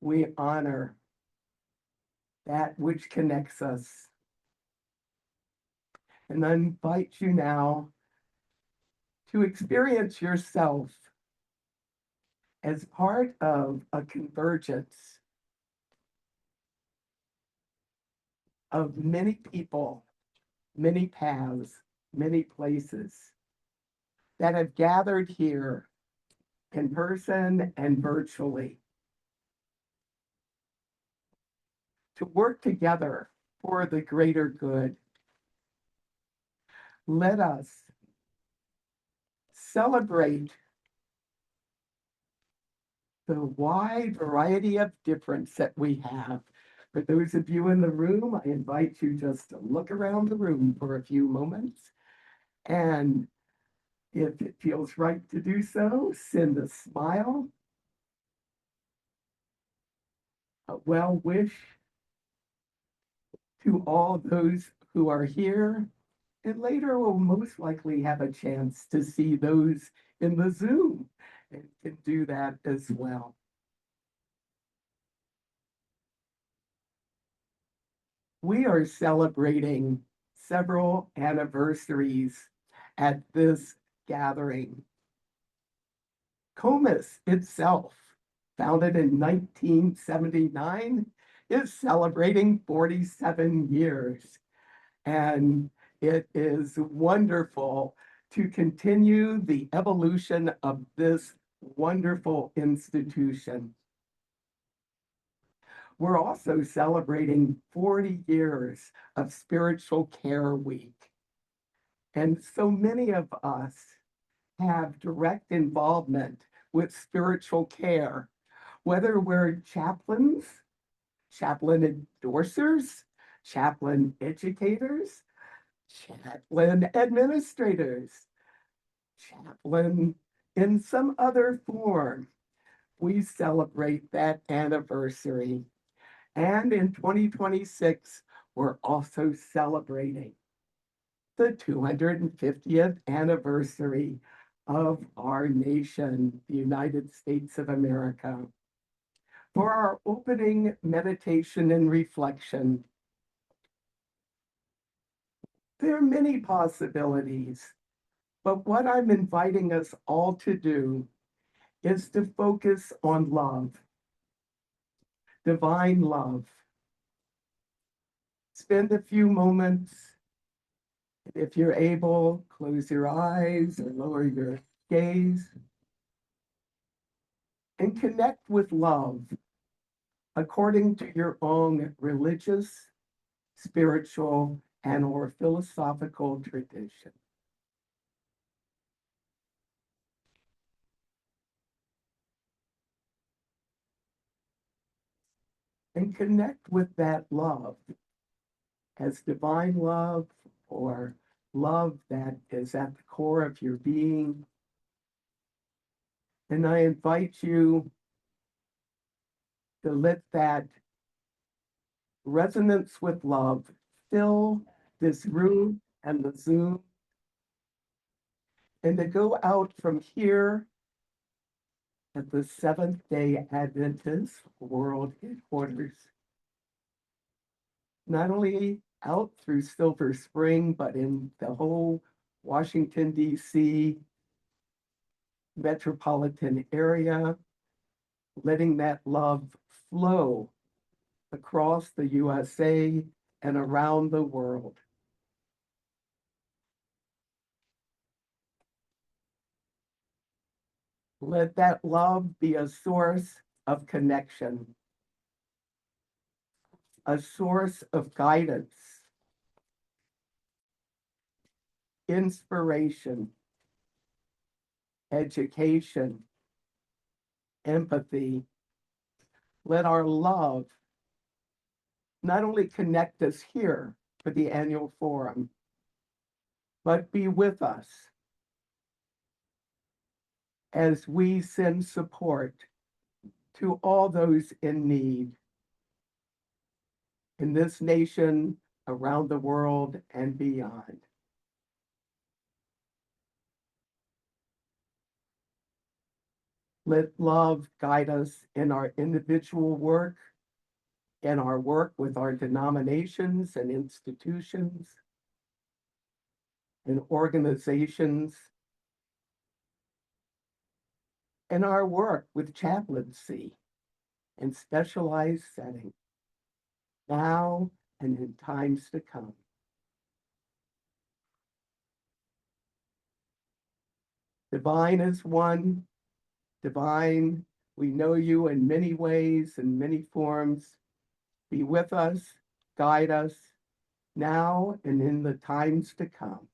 we honor that which connects us. And I invite you now to experience yourself as part of a convergence of many people, many paths, many places that have gathered here in person and virtually to work together for the greater good. Let us celebrate the wide variety of difference that we have. For those of you in the room, I invite you just to look around the room for a few moments. And if it feels right to do so, send a smile, a well wish to all those who are here. And later we'll most likely have a chance to see those in the Zoom and can do that as well. We are celebrating several anniversaries at this gathering. COMISS itself, founded in 1979, is celebrating 47 years. And it is wonderful to continue the evolution of this wonderful institution. We're also celebrating 40 years of Spiritual Care Week. And so many of us have direct involvement with spiritual care, whether we're chaplains, chaplain endorsers, chaplain educators, chaplain administrators, chaplain in some other form. We celebrate that anniversary. And in 2026, we're also celebrating the 250th anniversary of our nation, the United States of America. For our opening meditation and reflection, there are many possibilities, but what I'm inviting us all to do is to focus on love, divine love. Spend a few moments, if you're able, close your eyes or lower your gaze, and connect with love according to your own religious, spiritual, and/or philosophical tradition. And connect with that love as divine love or love that is at the core of your being. And I invite you to let that resonance with love fill this room and the Zoom, and to go out from here at the Seventh-day Adventist World Headquarters, not only out through Silver Spring, but in the whole Washington, D.C. metropolitan area, letting that love flow across the USA and around the world. Let that love be a source of connection, a source of guidance, inspiration, education, empathy. Let our love not only connect us here for the annual forum, but be with us as we send support to all those in need in this nation, around the world, and beyond. Let love guide us in our individual work, in our work with our denominations and institutions and organizations, in our work with chaplaincy and specialized settings, now and in times to come. Divine is one, divine, we know you in many ways and many forms. Be with us, guide us, now and in the times to come.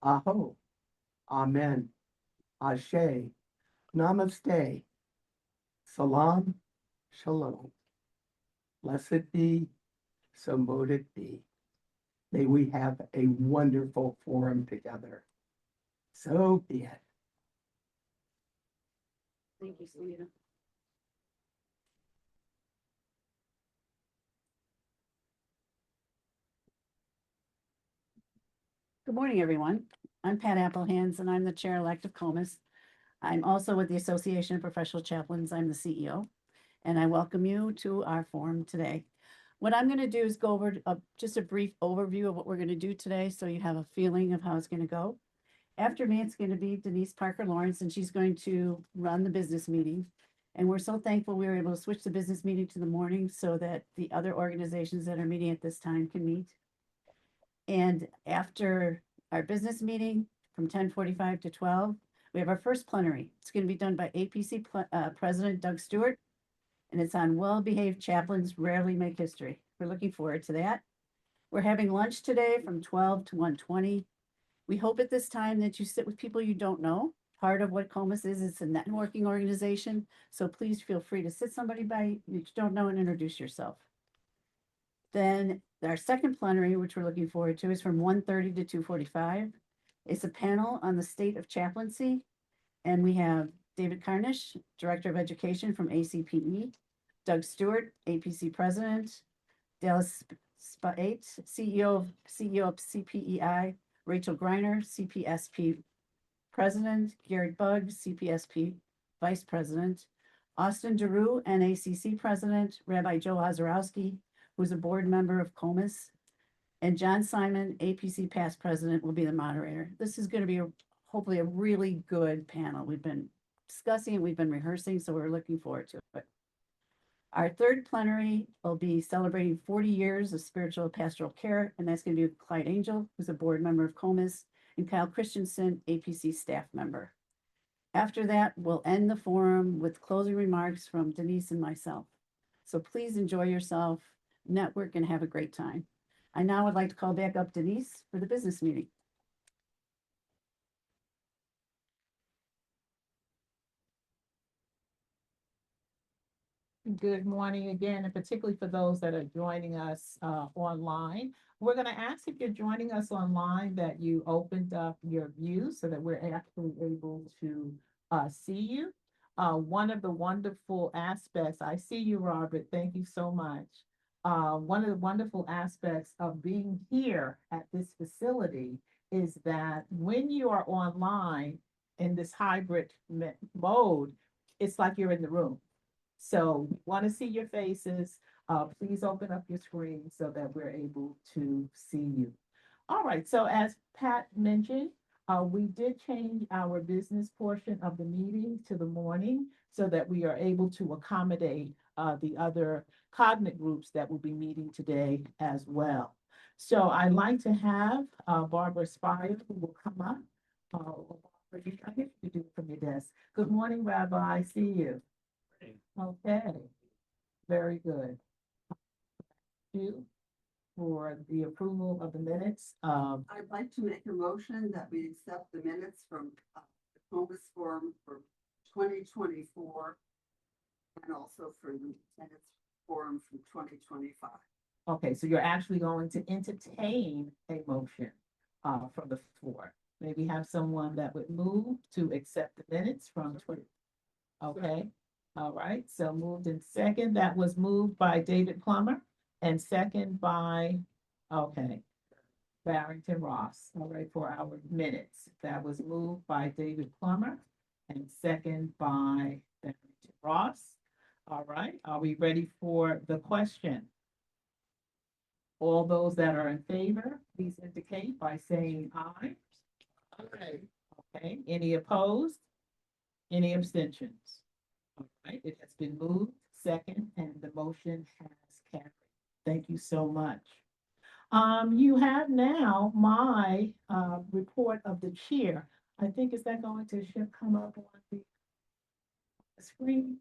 Aho, Amen, Ashe, Namaste, Salam, Shalom. Blessed be, so mote it be. May we have a wonderful forum together. So be it. Thank you, Selena. Good morning, everyone. I'm Pat Applehans, and I'm the chair-elect of COMISS. I'm also with the Association of Professional Chaplains. I'm the CEO, and I welcome you to our forum today. What I'm going to do is go over just a brief overview of what we're going to do today, so you have a feeling of how it's going to go. After me, it's going to be Denise Parker-Lawrence, and she's going to run the business meeting. And we're so thankful we were able to switch the business meeting to the morning so that the other organizations that are meeting at this time can meet. And after our business meeting from 10:45 to 12, we have our first plenary. It's going to be done by APC President Doug Stewart, and it's on well-behaved chaplains rarely make history. We're looking forward to that. We're having lunch today from 12 to 1:20. We hope at this time that you sit with people you don't know. Part of what COMISS is, it's a networking organization. So please feel free to sit somebody by you don't know and introduce yourself. Then our second plenary, which we're looking forward to, is from 1:30 to 2:45. It's a panel on the state of chaplaincy. And we have David Carnish, Director of Education from ACPE, Doug Stewart, APC President, Dallas Spate, CEO of CPEI, Rachel Greiner, CPSP President, Gary Bugg, CPSP Vice President, Austin DeRue, NACC President, Rabbi Joe Ozorowski, who's a board member of COMISS, and John Simon, APC Past President, will be the moderator. This is going to be hopefully a really good panel. We've been discussing it, we've been rehearsing, so we're looking forward to it. Our third plenary will be celebrating 40 years of spiritual pastoral care, and that's going to be with Clyde Angel, who's a board member of COMISS, and Kyle Christensen, APC staff member. After that, we'll end the forum with closing remarks from Denise and myself. So please enjoy yourself, network, and have a great time. I now would like to call back up Denise for the business meeting. Good morning again, and particularly for those that are joining us online. We're going to ask if you're joining us online that you opened up your view so that we're actually able to see you. One of the wonderful aspects, I see you, Robert, thank you so much. One of the wonderful aspects of being here at this facility is that when you are online in this hybrid mode, it's like you're in the room. So we want to see your faces. Please open up your screen so that we're able to see you. All right, so as Pat mentioned, we did change our business portion of the meeting to the morning so that we are able to accommodate the other cognate groups that will be meeting today as well. So I'd like to have Barbara Spire, who will come up. I guess you do it from your desk. Good morning, Rabbi. I see you. Okay, very good. You for the approval of the minutes. I'd like to make a motion that we accept the minutes from the COMISS forum for 2024 and also for the minutes forum from 2025. Okay, so you're actually going to entertain a motion from the floor. Maybe have someone that would move to accept the minutes from 20. Okay. All right, so moved in second. That was moved by David Plummer and second by, okay. Barrington Ross, all right, for our minutes. That was moved by David Plummer and second by Barrington Ross. All right, are we ready for the question? All those that are in favor, please indicate by saying aye. Okay. Okay, any opposed? Any abstentions? All right, it has been moved, second, and the motion has carried. Thank you so much. You have now my report of the chair. I think, is that going to should come up on the screen?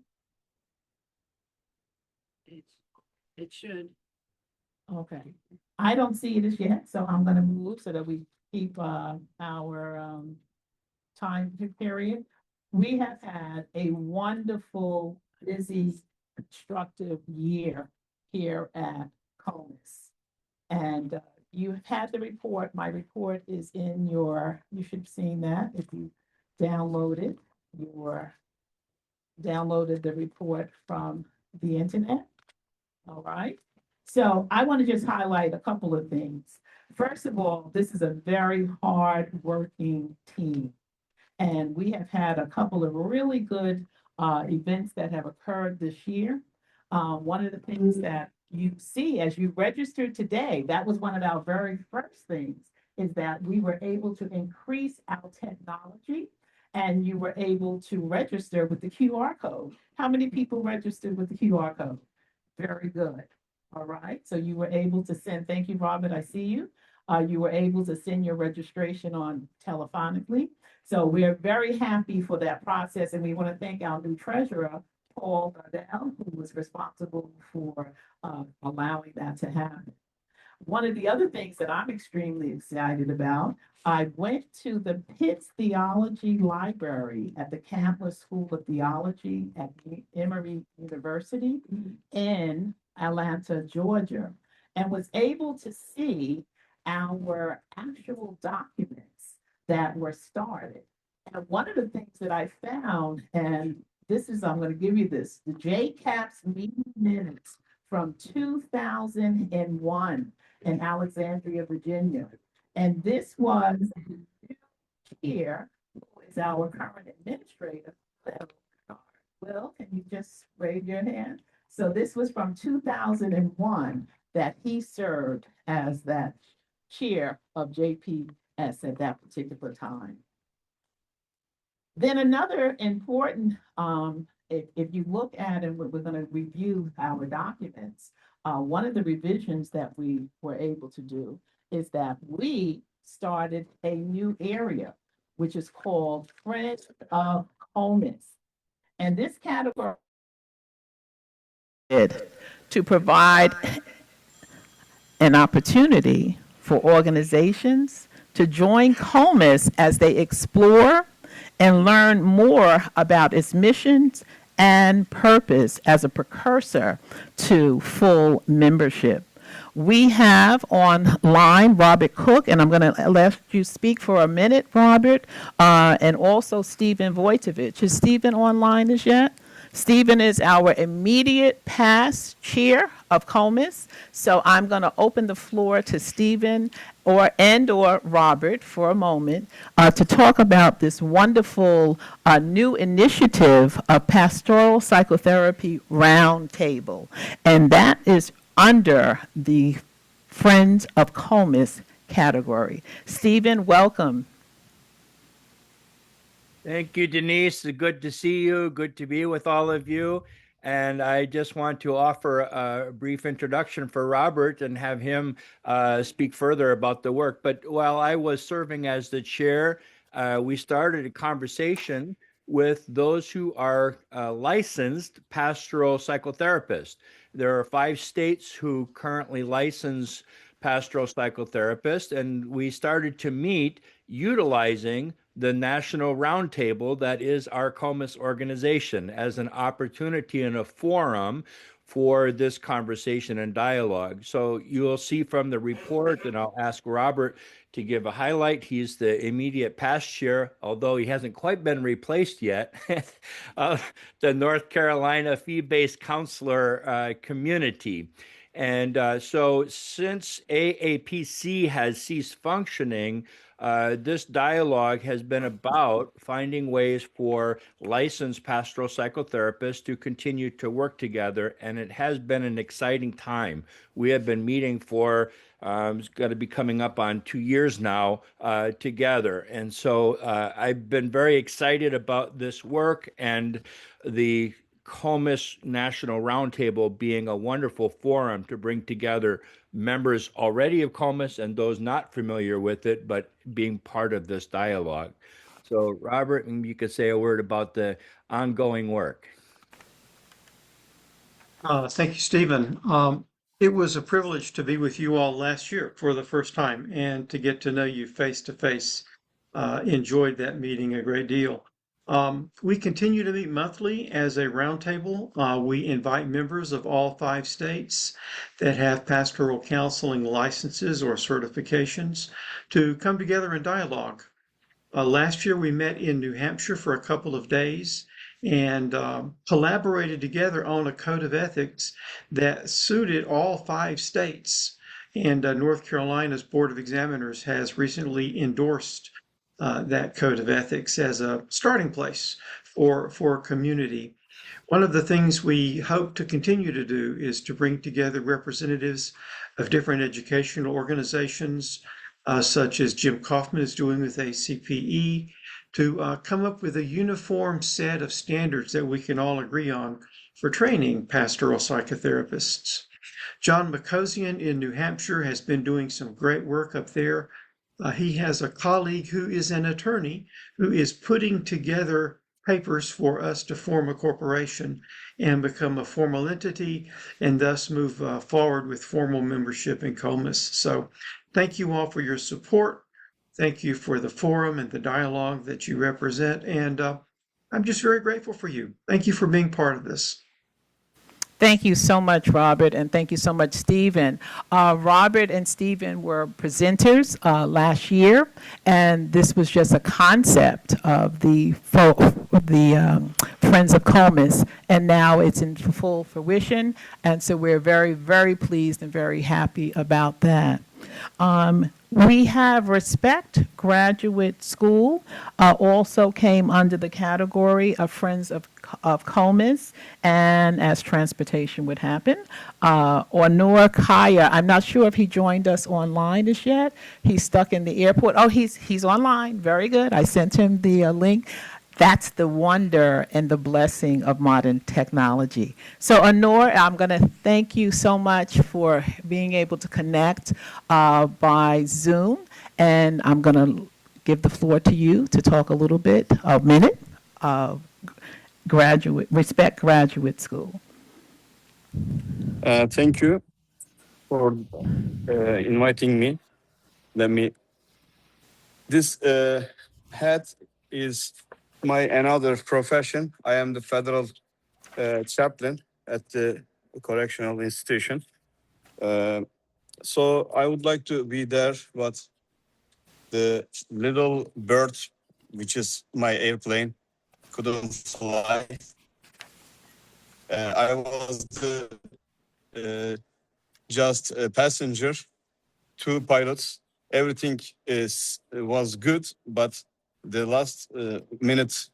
It should. Okay, I don't see it as yet, so I'm gonna move so that we keep our time period. We have had a wonderful, busy, constructive year here at COMISS. And you've had the report. My report is in your, you should have seen that if you downloaded the report from the internet. All right. So I want to just highlight a couple of things. First of all, this is a very hard-working team. And we have had a couple of really good events that have occurred this year. One of the things that you see as you registered today, that was one of our very first things, is that we were able to increase our technology and you were able to register with the QR code. How many people registered with the QR code? Very good. All right. So you were able to send, thank you, Robert, I see you. You were able to send your registration on telephonically. So we are very happy for that process, and we want to thank our new treasurer, Paul Dordal, who was responsible for allowing that to happen. One of the other things that I'm extremely excited about, I went to the Pitts Theology Library at the Campbell School of Theology at Emory University in Atlanta, Georgia, and was able to see our actual documents that were started. And one of the things that I found, and this is, I'm going to give you this, the JCAPS meeting minutes from 2001 in Alexandria, Virginia. And this was here, who is our current administrator. Will, can you just raise your hand? So this was from 2001 that he served as that chair of JPS at that particular time. Then another important, if you look at, and we're going to review our documents, one of the revisions that we were able to do is that we started a new area, which is called Friends of COMISS. And this category to provide an opportunity for organizations to join COMISS as they explore and learn more about its missions and purpose as a precursor to full membership. We have online Robert Cooke, and I'm going to let you speak for a minute, Robert, and also Stephen Voytovich. Is Stephen online as yet? Stephen is our immediate past chair of COMISS. So I'm going to open the floor to Stephen or Robert for a moment to talk about this wonderful new initiative of Pastoral Psychotherapy Roundtable. And that is under the Friends of COMISS category. Stephen, welcome. Thank you, Denise. Good to see you. Good to be with all of you. And I just want to offer a brief introduction for Robert and have him speak further about the work. But while I was serving as the chair, we started a conversation with those who are licensed pastoral psychotherapists. There are 5 states who currently license pastoral psychotherapists, and we started to meet utilizing the national roundtable that is our COMISS organization as an opportunity and a forum for this conversation and dialogue. So you'll see from the report, and I'll ask Robert to give a highlight. He's the immediate past chair, although he hasn't quite been replaced yet, the North Carolina fee-based counselor community. And so since AAPC has ceased functioning, this dialogue has been about finding ways for licensed pastoral psychotherapists to continue to work together. And it has been an exciting time. We have been meeting for it's going to be coming up on 2 years now together. And so I've been very excited about this work and the COMISS National Roundtable being a wonderful forum to bring together members already of COMISS and those not familiar with it, but being part of this dialogue. So, Robert, you could say a word about the ongoing work. Thank you, Stephen. It was a privilege to be with you all last year for the first time and to get to know you face to face. Enjoyed that meeting a great deal. We continue to meet monthly as a roundtable. We invite members of all 5 states that have pastoral counseling licenses or certifications to come together and dialogue. Last year, we met in New Hampshire for a couple of days and collaborated together on a code of ethics that suited all 5 states. And North Carolina's Board of Examiners has recently endorsed that code of ethics as a starting place for community. One of the things we hope to continue to do is to bring together representatives of different educational organizations, such as Jim Kaufman is doing with ACPE, to come up with a uniform set of standards that we can all agree on for training pastoral psychotherapists. John Makosian in New Hampshire has been doing some great work up there. He has a colleague who is an attorney who is putting together papers for us to form a corporation and become a formal entity and thus move forward with formal membership in COMISS. So thank you all for your support. Thank you for the forum and the dialogue that you represent. And I'm just very grateful for you. Thank you for being part of this. Thank you so much, Robert, and thank you so much, Stephen. Robert and Stephen were presenters last year, and this was just a concept of the Friends of COMISS, and now it's in full fruition, and so we're very, very pleased and very happy about that. We have Respect Graduate School, also came under the category of Friends of COMISS, and as transportation would happen. Onur Kaya, I'm not sure if he joined us online as yet. He's stuck in the airport. Oh, he's online. Very good. I sent him the link. That's the wonder and the blessing of modern technology. So Onur, I'm going to thank you so much for being able to connect by Zoom. And I'm going to give the floor to you to talk a little bit, a minute, of Respect Graduate School. Thank you for inviting me. This hat is my another profession. I am the federal chaplain at the correctional institution. So I would like to be there, but the little bird, which is my airplane, couldn't fly. I was just a passenger, 2 pilots. Everything was good, but the last minute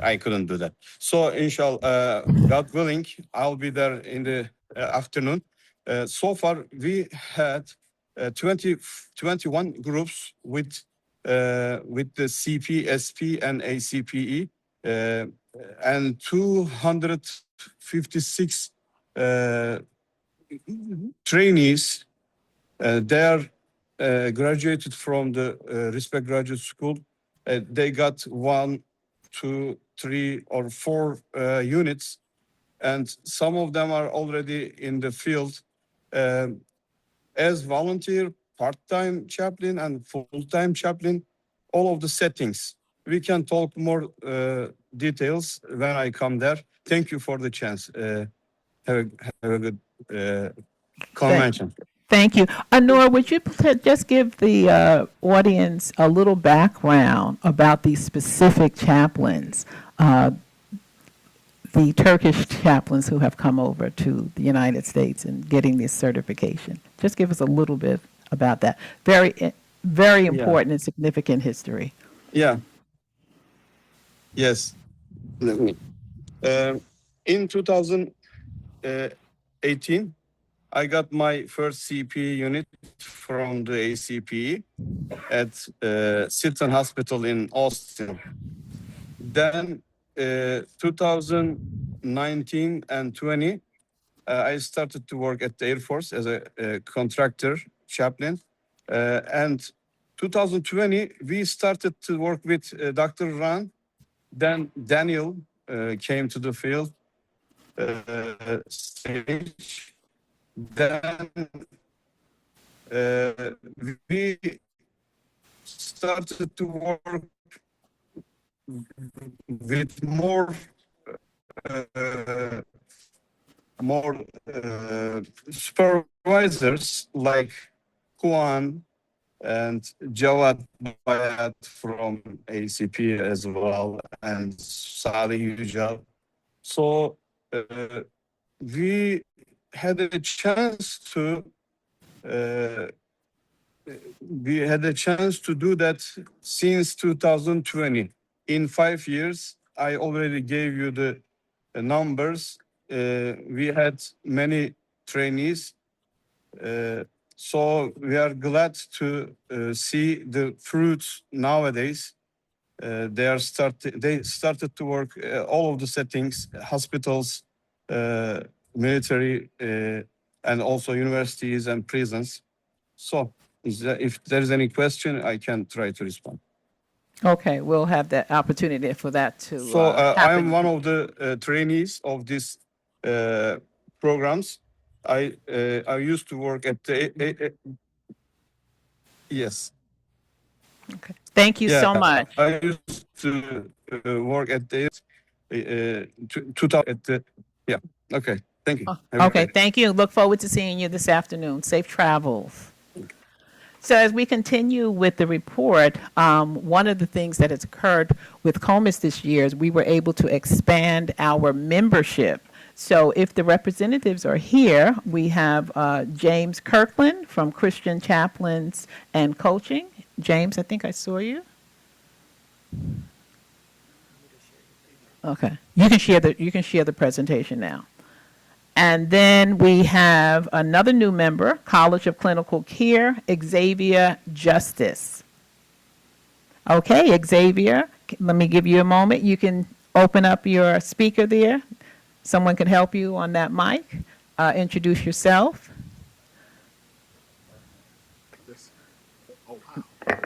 I couldn't do that. So inshallah, God willing, I'll be there in the afternoon. So far we had 21 groups with the CP, SP, and ACPE, and 256 trainees. They are graduated from the Respect Graduate School. They got 1, 2, 3, or 4 units, and some of them are already in the field as volunteer, part-time chaplain, and full-time chaplain, all of the settings. We can talk more details when I come there. Thank you for the chance. Have a good convention. Thank you. Onur, would you just give the audience a little background about these specific chaplains the Turkish chaplains who have come over to the United States and getting this certification. Just give us a little bit about that. Very important and significant history. Yeah. Yes. Let me. In 2018, I got my first CP unit from the ACP at Silton Hospital in Austin. Then 2019 and 20, I started to work at the Air Force as a contractor chaplain. And 2020, we started to work with Dr. Ran. Then Daniel came to the field stage. Then we started to work with more supervisors like Juan and Jawad Bayat from ACP as well, and Salih Yücel. So we had a chance to do that since 2020. In 5 years, I already gave you the numbers. We had many trainees. So we are glad to see the fruits nowadays. They started to work all of the settings, hospitals, military, and also universities and prisons. So if there's any question, I can try to respond. Okay, we'll have that opportunity for that to So I happen. am one of the trainees of these programs. I used to work at the yes. Okay. Thank you so much. I used to work at the 2000 at the yeah. Okay, thank you. Have a Okay, great day. thank you. Look forward to seeing you this afternoon. Safe travels. So as we continue with the report, one of the things that has occurred with COMISS this year is we were able to expand our membership. So if the representatives are here, we have James Kirkland from Christian Chaplains and Coaching. James, I think I saw you. Okay, you can share the presentation now. And then we have another new member, College of Clinical Care, Xavier Justice. Okay, Xavier, let me give you a moment. You can open up your speaker there. Someone can help you on that mic. Introduce yourself.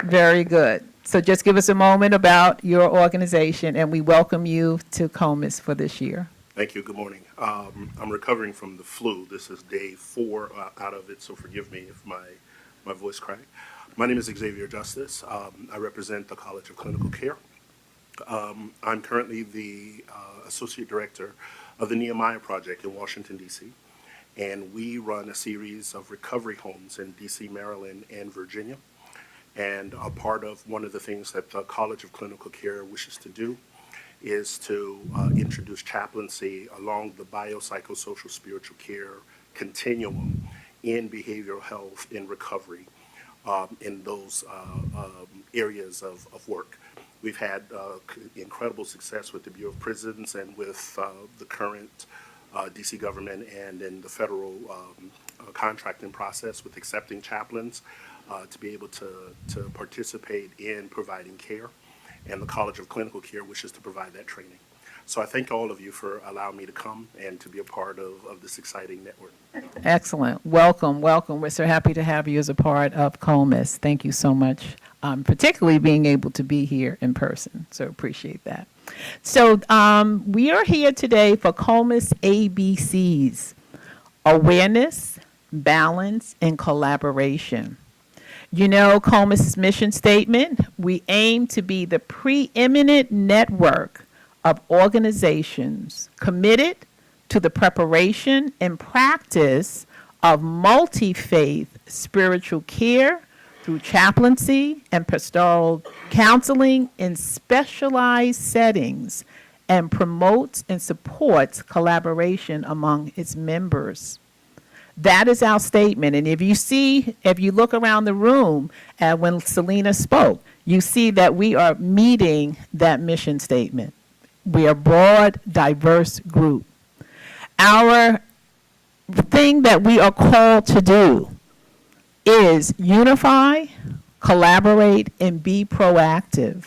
Very good. So just give us a moment about your organization, and we welcome you to COMISS for this year. Thank you. Good morning. I'm recovering from the flu. This is day 4 out of it, so forgive me if my voice cracked. My name is Xavier Justice. I represent the College of Clinical Care. I'm currently the Associate Director of the Nehemiah Project in Washington, D.C., and we run a series of recovery homes in D.C., Maryland, and Virginia. And a part of one of the things that the College of Clinical Care wishes to do is to introduce chaplaincy along the biopsychosocial spiritual care continuum in behavioral health, in recovery, in those areas of work. We've had incredible success with the Bureau of Prisons and with the current DC government and in the federal contracting process with accepting chaplains to be able to participate in providing care. And the College of Clinical Care wishes to provide that training. So I thank all of you for allowing me to come and to be a part of this exciting network. Excellent. Welcome, welcome. We're so happy to have you as a part of COMISS. Thank you so much, particularly being able to be here in person. So appreciate that. So we are here today for COMISS ABCs: awareness, balance, and collaboration. You know, COMISS's mission statement: we aim to be the preeminent network of organizations committed to the preparation and practice of multi-faith spiritual care through chaplaincy and pastoral counseling in specialized settings and promotes and supports collaboration among its members. That is our statement. And if you look around the room and when Selena spoke, you see that we are meeting that mission statement. We are a broad, diverse group. Our thing that we are called to do is unify, collaborate, and be proactive.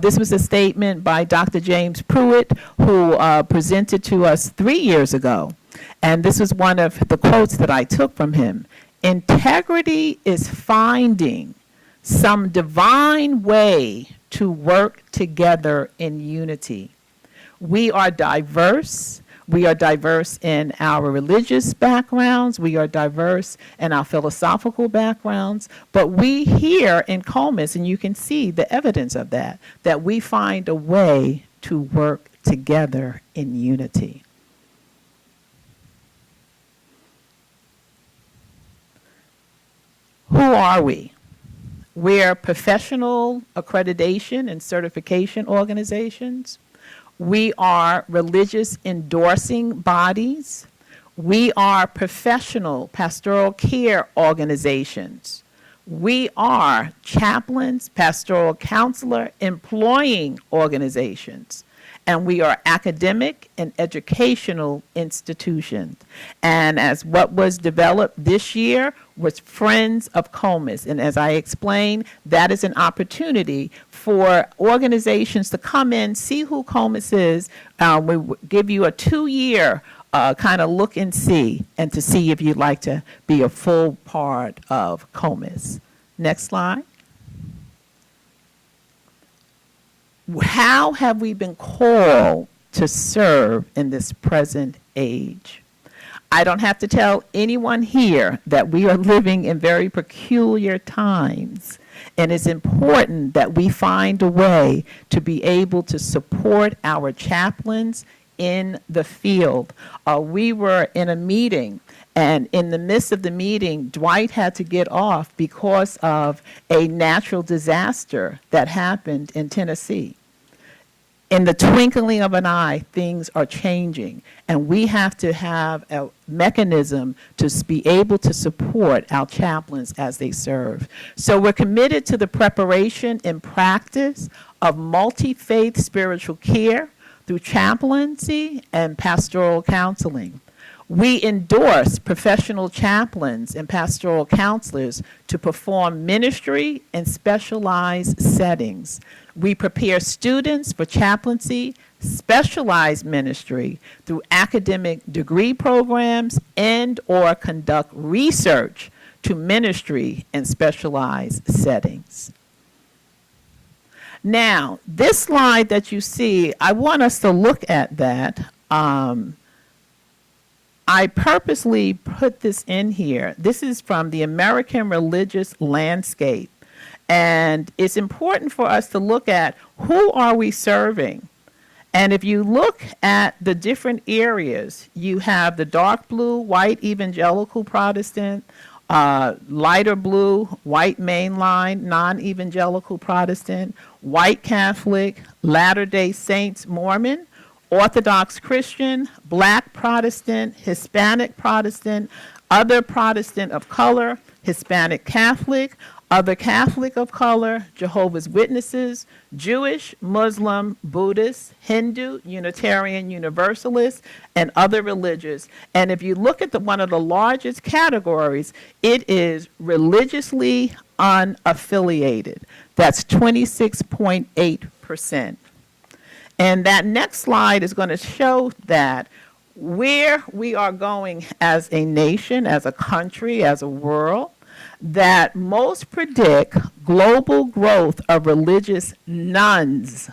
This was a statement by Dr. James Pruitt, who presented to us 3 years ago. And this is one of the quotes that I took from him. Integrity is finding some divine way to work together in unity. We are diverse. We are diverse in our religious backgrounds. We are diverse in our philosophical backgrounds. But we here in COMISS, and you can see the evidence of that we find a way to work together in unity. Who are we? We're professional accreditation and certification organizations. We are religious endorsing bodies. We are professional pastoral care organizations. We are chaplains, pastoral counselor, employing organizations. And we are academic and educational institutions. And as what was developed this year was Friends of COMISS. And as I explained, that is an opportunity for organizations to come in, see who COMISS is. We give you a 2-year kind of look and see, and to see if you'd like to be a full part of COMISS. Next slide. How have we been called to serve in this present age? I don't have to tell anyone here that we are living in very peculiar times, and it's important that we find a way to be able to support our chaplains in the field. We were in a meeting, and in the midst of the meeting, Dwight had to get off because of a natural disaster that happened in Tennessee. In the twinkling of an eye, things are changing, and we have to have a mechanism to be able to support our chaplains as they serve. So we're committed to the preparation and practice of multi-faith spiritual care through chaplaincy and pastoral counseling. We endorse professional chaplains and pastoral counselors to perform ministry in specialized settings. We prepare students for chaplaincy, specialized ministry through academic degree programs and/or conduct research to ministry in specialized settings. Now, this slide that you see, I want us to look at that. I purposely put this in here. This is from the American Religious Landscape. And it's important for us to look at who are we serving. And if you look at the different areas, you have the dark blue, white evangelical Protestant, lighter blue, white mainline, non-evangelical Protestant, white Catholic, Latter-day Saints Mormon, Orthodox Christian, Black Protestant, Hispanic Protestant, other Protestant of color, Hispanic Catholic, other Catholic of color, Jehovah's Witnesses, Jewish, Muslim, Buddhist, Hindu, Unitarian Universalist, and other religious. And if you look at one of the largest categories, it is religiously unaffiliated. That's 26.8%. And that next slide is going to show that where we are going as a nation, as a country, as a world, that most predict global growth of religious nones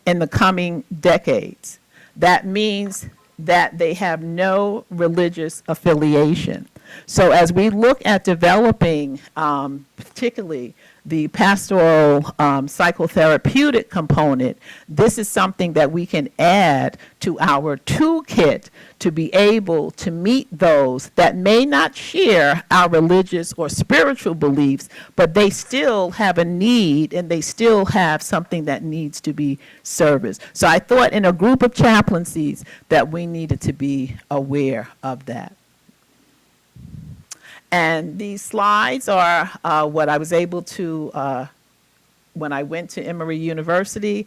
in the coming decades. That means that they have no religious affiliation. So as we look at developing particularly the pastoral psychotherapeutic component, this is something that we can add to our toolkit to be able to meet those that may not share our religious or spiritual beliefs, but they still have a need and they still have something that needs to be serviced. So I thought in a group of chaplaincies that we needed to be aware of that. And these slides are what I was able to, when I went to Emory University,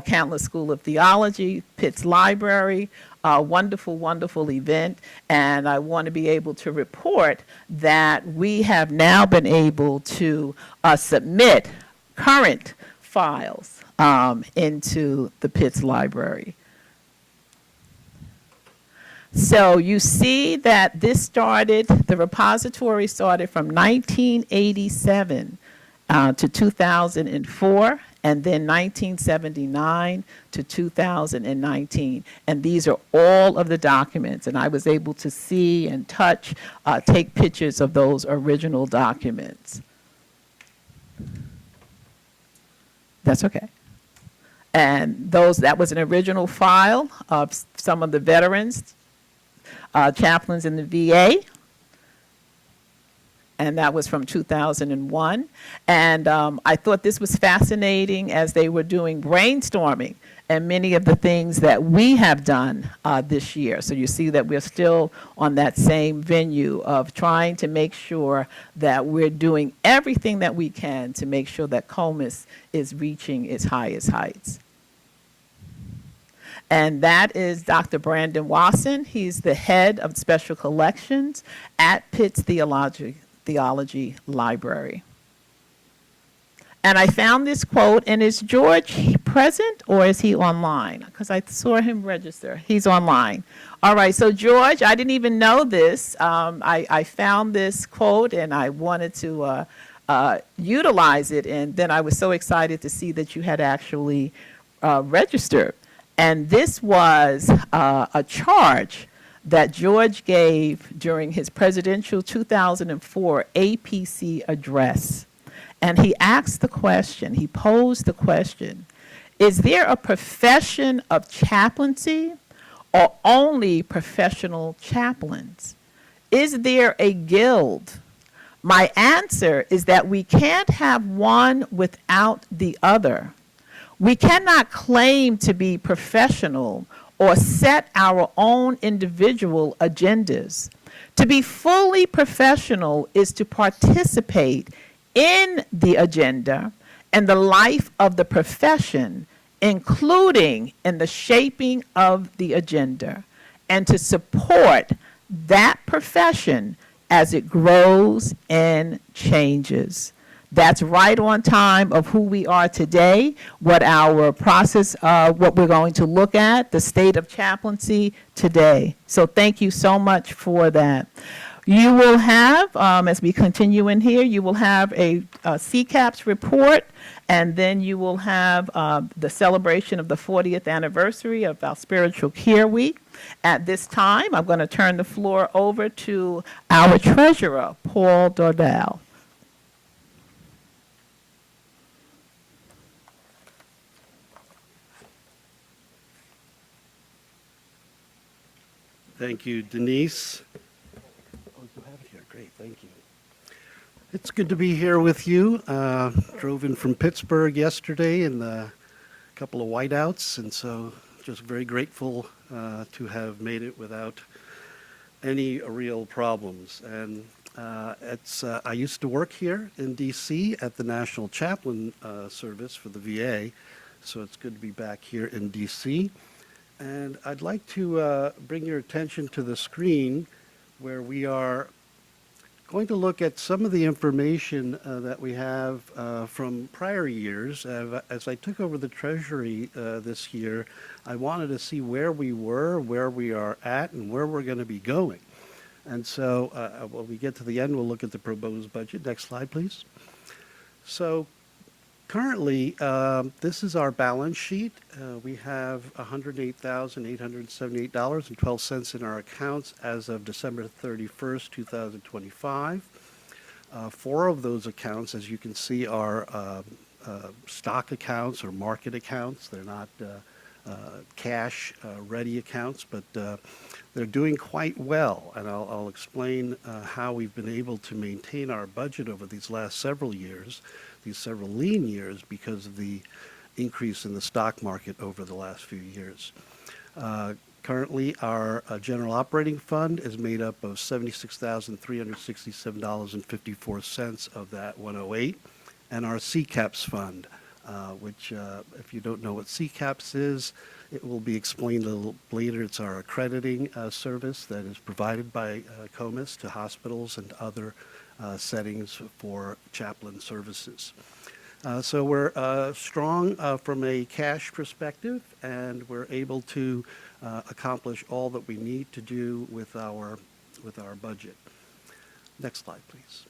Countless School of Theology, Pitts Library, wonderful, wonderful event. And I want to be able to report that we have now been able to submit current files into the Pitts Library. So you see that this started, the repository started from 1987 to 2004, and then 1979 to 2019. And these are all of the documents, and I was able to see and touch, take pictures of those original documents. That's okay. And that was an original file of some of the veterans, chaplains in the VA, and that was from 2001. And I thought this was fascinating as they were doing brainstorming and many of the things that we have done this year. So you see that we're still on that same venue of trying to make sure that we're doing everything that we can to make sure that COMISS is reaching its highest heights. And that is Dr. Brandon Wasson. He's the head of special collections at Pitts Theology Library. And I found this quote, and is George present or is he online? Because I saw him register. He's online. All right, so George, I didn't even know this. I found this quote and I wanted to utilize it, and then I was so excited to see that you had actually registered. And this was a charge that George gave during his presidential 2004 APC address. And he asked the question, he posed the question, is there a profession of chaplaincy or only professional chaplains? Is there a guild? My answer is that we can't have one without the other. We cannot claim to be professional or set our own individual agendas. To be fully professional is to participate in the agenda and the life of the profession, including in the shaping of the agenda, and to support that profession as it grows and changes. That's right on time of who we are today, what our process, what we're going to look at, the state of chaplaincy today. So thank you so much for that. You will have, as we continue in here, you will have a CCAPS report, and then you will have the celebration of the 40th anniversary of our Spiritual Care Week. At this time, I'm going to turn the floor over to our treasurer, Paul Dordal. Thank you, Denise. Oh, you have it here. Great, thank you. It's good to be here with you. Drove in from Pittsburgh yesterday in a couple of whiteouts, and so just very grateful to have made it without any real problems. And I used to work here in D.C. at the National Chaplain Service for the VA, so it's good to be back here in D.C. And I'd like to bring your attention to the screen where we are going to look at some of the information that we have from prior years. As I took over the Treasury this year, I wanted to see where we were, where we are at, and where we're going to be going. And so when we get to the end, we'll look at the proposed budget. Next slide, please. So currently, this is our balance sheet. We have $108,878.12 in our accounts as of December 31st, 2025. 4 of those accounts, as you can see, are stock accounts or market accounts. They're not cash ready accounts, but they're doing quite well. And I'll explain how we've been able to maintain our budget over these last several years, these several lean years, because of the increase in the stock market over the last few years. Currently, our general operating fund is made up of $76,367.54 of that 108, and our CCAPS fund, which, if you don't know what CCAPS is, it will be explained a little later. It's our accrediting service that is provided by COMISS to hospitals and other settings for chaplain services. So we're strong from a cash perspective, and we're able to accomplish all that we need to do with our budget. Next slide, please.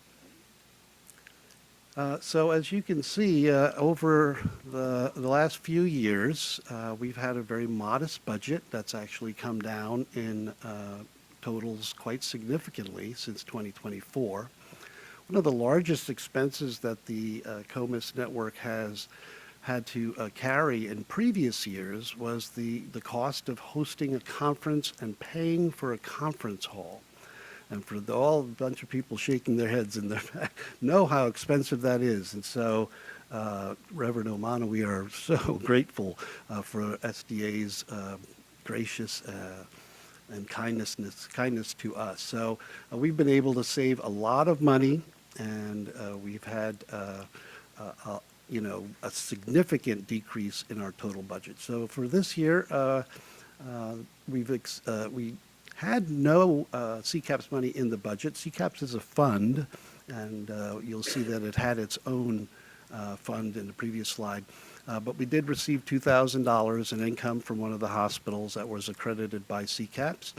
So as you can see, over the last few years, we've had a very modest budget that's actually come down in totals quite significantly since 2024. One of the largest expenses that the COMISS Network has had to carry in previous years was the cost of hosting a conference and paying for a conference hall. And for all a bunch of people shaking their heads in their back know how expensive that is. And so, Reverend Omana, we are so grateful for SDA's gracious and kindness to us. So we've been able to save a lot of money, and we've had a significant decrease in our total budget. So for this year, we had no CCAPS money in the budget. CCAPS is a fund, and you'll see that it had its own fund in the previous slide. But we did receive $2,000 in income from one of the hospitals that was accredited by CCAPS.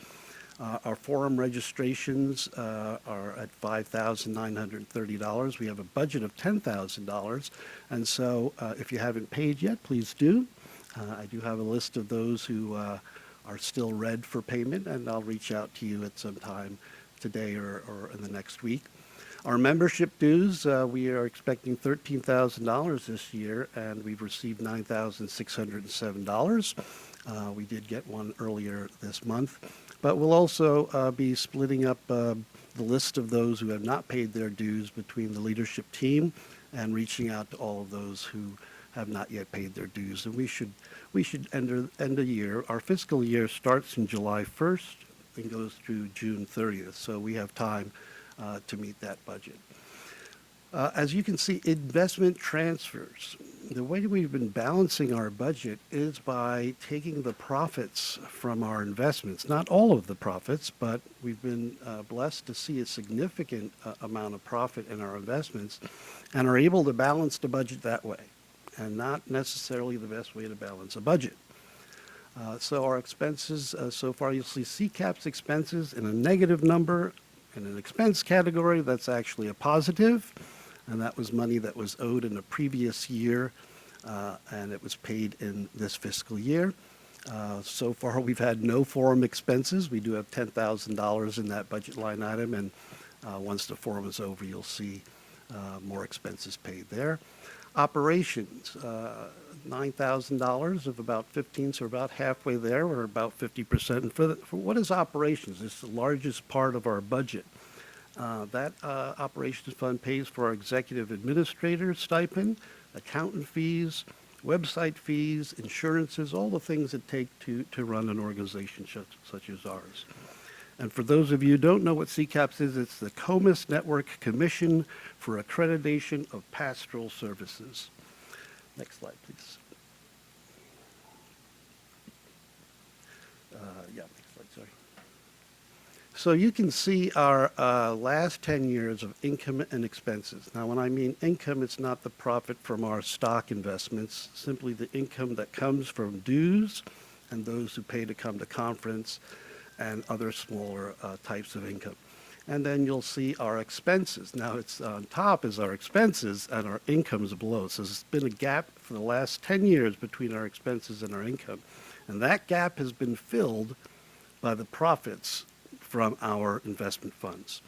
Our forum registrations are at $5,930. We have a budget of $10,000. And so if you haven't paid yet, please do. I do have a list of those who are still red for payment, and I'll reach out to you at some time today or in the next week. Our membership dues, we are expecting $13,000 this year, and we've received $9,607. We did get one earlier this month. But we'll also be splitting up the list of those who have not paid their dues between the leadership team and reaching out to all of those who have not yet paid their dues. And we should end the year. Our fiscal year starts in July 1st and goes through June 30th. So we have time to meet that budget. As you can see, investment transfers. The way we've been balancing our budget is by taking the profits from our investments. Not all of the profits, but we've been blessed to see a significant amount of profit in our investments and are able to balance the budget that way, and not necessarily the best way to balance a budget. So our expenses, so far you'll see CCAPS expenses in a negative number. In an expense category, that's actually a positive. And that was money that was owed in a previous year, and it was paid in this fiscal year. So far, we've had no forum expenses. We do have $10,000 in that budget line item, and once the forum is over, you'll see more expenses paid there. Operations, $9,000 of about 15, so we're about halfway there. We're about 50%. And for what is operations? It's the largest part of our budget. That operations fund pays for our executive administrator stipend, accountant fees, website fees, insurances, all the things it takes to run an organization such as ours. And for those of you who don't know what CCAPS is, it's the COMISS Network Commission for Accreditation of Pastoral Services. Next slide, please. Next slide, sorry. So you can see our last 10 years of income and expenses. Now, when I mean income, it's not the profit from our stock investments, simply the income that comes from dues and those who pay to come to conference and other smaller types of income. And then you'll see our expenses. Now, it's on top is our expenses and our income is below. So there's been a gap for the last 10 years between our expenses and our income. And that gap has been filled by the profits from our investment funds.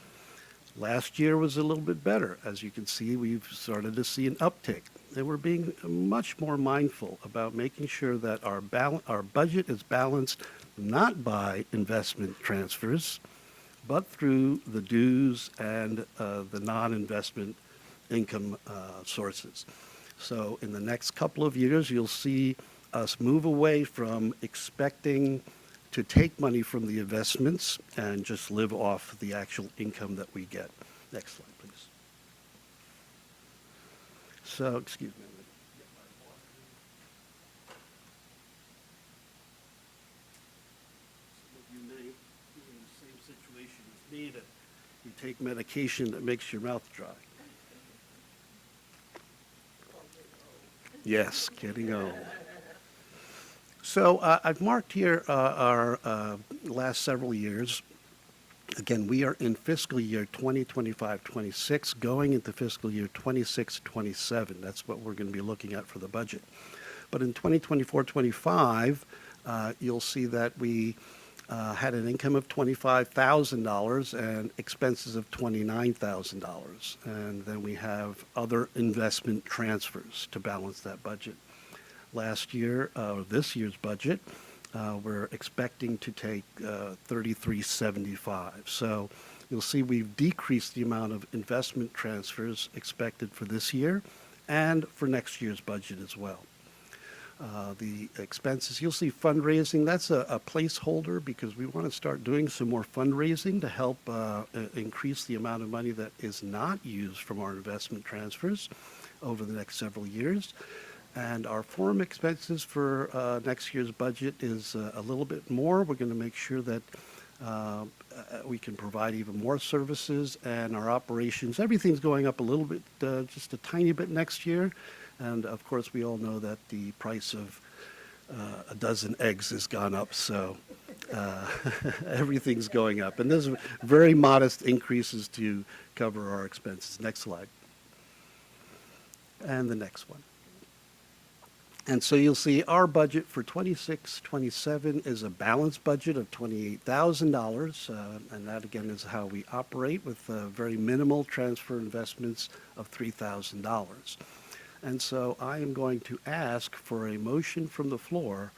Last year was a little bit better. As you can see, we've started to see an uptick. And we're being much more mindful about making sure that our budget is balanced not by investment transfers, but through the dues and the non-investment income sources. So in the next couple of years, you'll see us move away from expecting to take money from the investments and just live off the actual income that we get. Next slide, please. So, excuse me. Some of you may be in the same situation as me, that you take medication that makes your mouth dry. Yes, getting old. So I've marked here our last several years. Again, we are in fiscal year 2025-26, going into fiscal year 26-27. That's what we're going to be looking at for the budget. But in 2024-25, you'll see that we had an income of $25,000 and expenses of $29,000. And then we have other investment transfers to balance that budget. Last year, this year's budget, we're expecting to take $33.75. So you'll see we've decreased the amount of investment transfers expected for this year and for next year's budget as well. The expenses, you'll see fundraising, that's a placeholder because we want to start doing some more fundraising to help increase the amount of money that is not used from our investment transfers over the next several years. And our forum expenses for next year's budget is a little bit more. We're going to make sure that we can provide even more services, and our operations, everything's going up a little bit, just a tiny bit next year. And of course, we all know that the price of a dozen eggs has gone up, so everything's going up. And there's very modest increases to cover our expenses. Next slide. And the next one. And so you'll see our budget for 26-27 is a balanced budget of $28,000. And that, again, is how we operate with very minimal transfer investments of $3,000. And so I am going to ask for a motion from the floor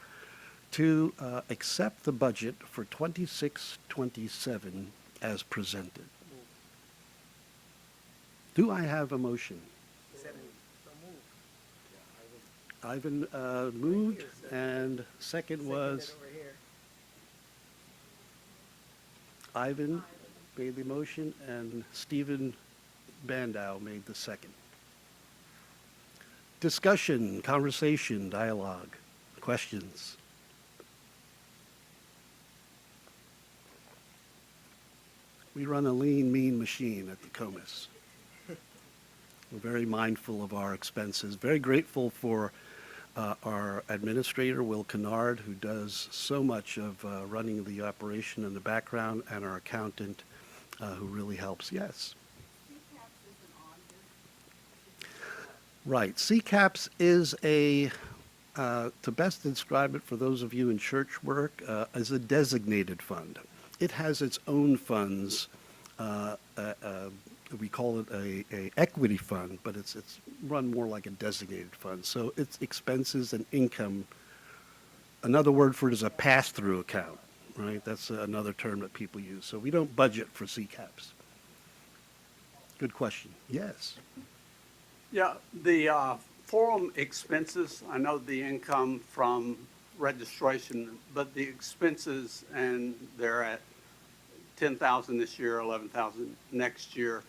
to accept the budget for 26-27 as presented. Do I have a motion? Ivan moved, and second was Ivan made the motion, and Stephen Bandow made the second. Discussion, conversation, dialogue, questions. We run a lean, mean machine at the COMISS. We're very mindful of our expenses, very grateful for our administrator, Will Kennard, who does so much of running the operation in the background, and our accountant, who really helps. Yes? Right. CCAPS is to best describe it for those of you in church work, is a designated fund. It has its own funds. We call it a equity fund, but it's run more like a designated fund. So its expenses and income, another word for it is a pass-through account, right? That's another term that people use. So we don't budget for CCAPS. Good question. Yes. Yeah, the forum expenses, I know the income from registration, but the expenses, and they're at 10,000 this year, 11,000 next year.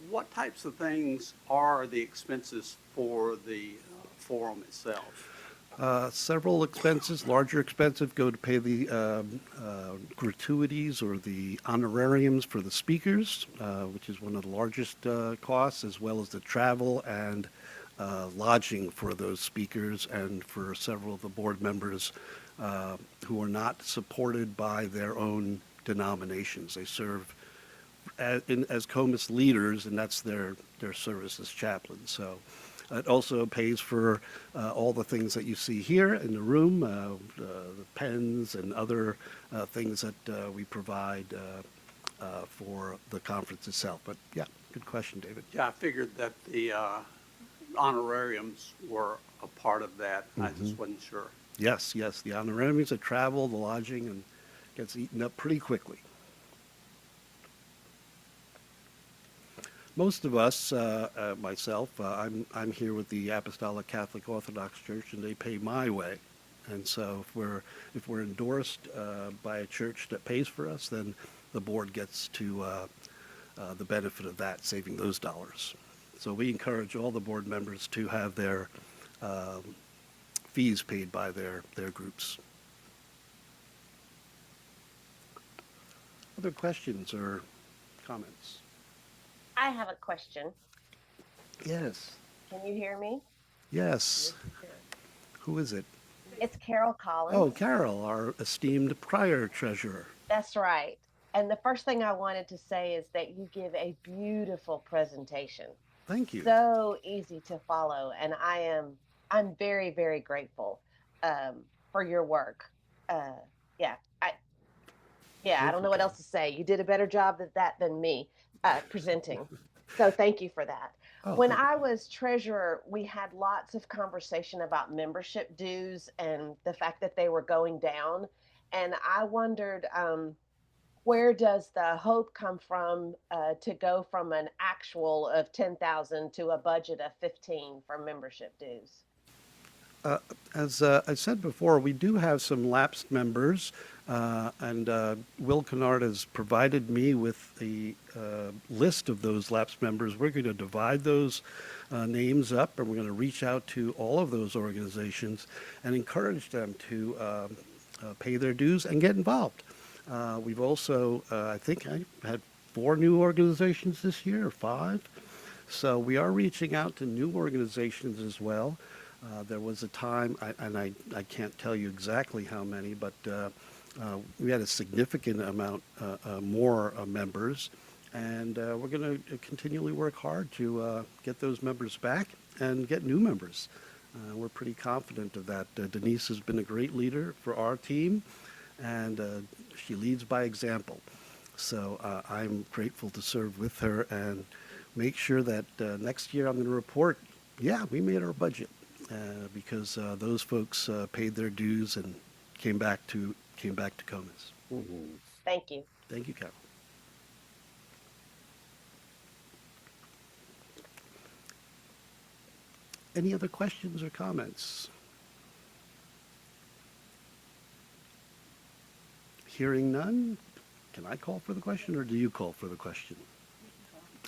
What types of things are the expenses for the forum itself? Several expenses, larger expenses, go to pay the gratuities or the honorariums for the speakers, which is one of the largest costs, as well as the travel and lodging for those speakers and for several of the board members who are not supported by their own denominations. They serve as COMISS leaders, and that's their service as chaplains. So it also pays for all the things that you see here in the room, the pens and other things that we provide for the conference itself. But yeah, good question, David. Yeah, I figured that the honorariums were a part of that. I just wasn't sure. Yes, yes, the honorariums, the travel, the lodging, and gets eaten up pretty quickly. Most of us, myself, I'm here with the Apostolic Catholic Orthodox Church, and they pay my way. And so if we're endorsed by a church that pays for us, then the board gets to the benefit of that, saving those dollars. So we encourage all the board members to have their fees paid by their groups. Other questions or comments? I have a question. Yes. Can you hear me? Yes. Who is it? It's Carol Collins. Oh, Carol, our esteemed prior treasurer. That's right. And the first thing I wanted to say is that you give a beautiful presentation. Thank you. So easy to follow, and I'm very, very grateful for your work. Yeah, I don't know what else to say. You did a better job of that than me presenting. So thank you for that. Oh, When thank you. I was treasurer, we had lots of conversation about membership dues and the fact that they were going down. And I wondered, where does the hope come from to go from an actual of 10,000 to a budget of 15 for membership dues? As I said before, we do have some lapsed members, and Will Kennard has provided me with a list of those lapsed members. We're going to divide those names up, and we're going to reach out to all of those organizations and encourage them to pay their dues and get involved. We've also, I think I had 4 new organizations this year, or 5. So we are reaching out to new organizations as well. There was a time, and I can't tell you exactly how many, but we had a significant amount more members, and we're going to continually work hard to get those members back and get new members. We're pretty confident of that. Denise has been a great leader for our team, and she leads by example. So I'm grateful to serve with her and make sure that next year I'm going to report, yeah, we made our budget. Because those folks paid their dues and came back to COMISS. Thank you. Thank you, Carol. Any other questions or comments? Hearing none, can I call for the question, or do you call for the question?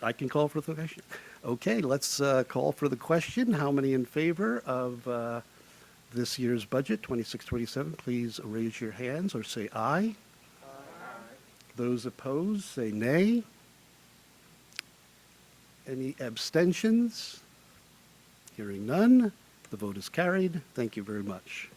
I can call for the question. Okay, let's call for the question. How many in favor of this year's budget, 26-27? Please raise your hands or say aye. Aye. Those opposed, say nay. Any abstentions? Hearing none, the vote is carried. Thank you very much.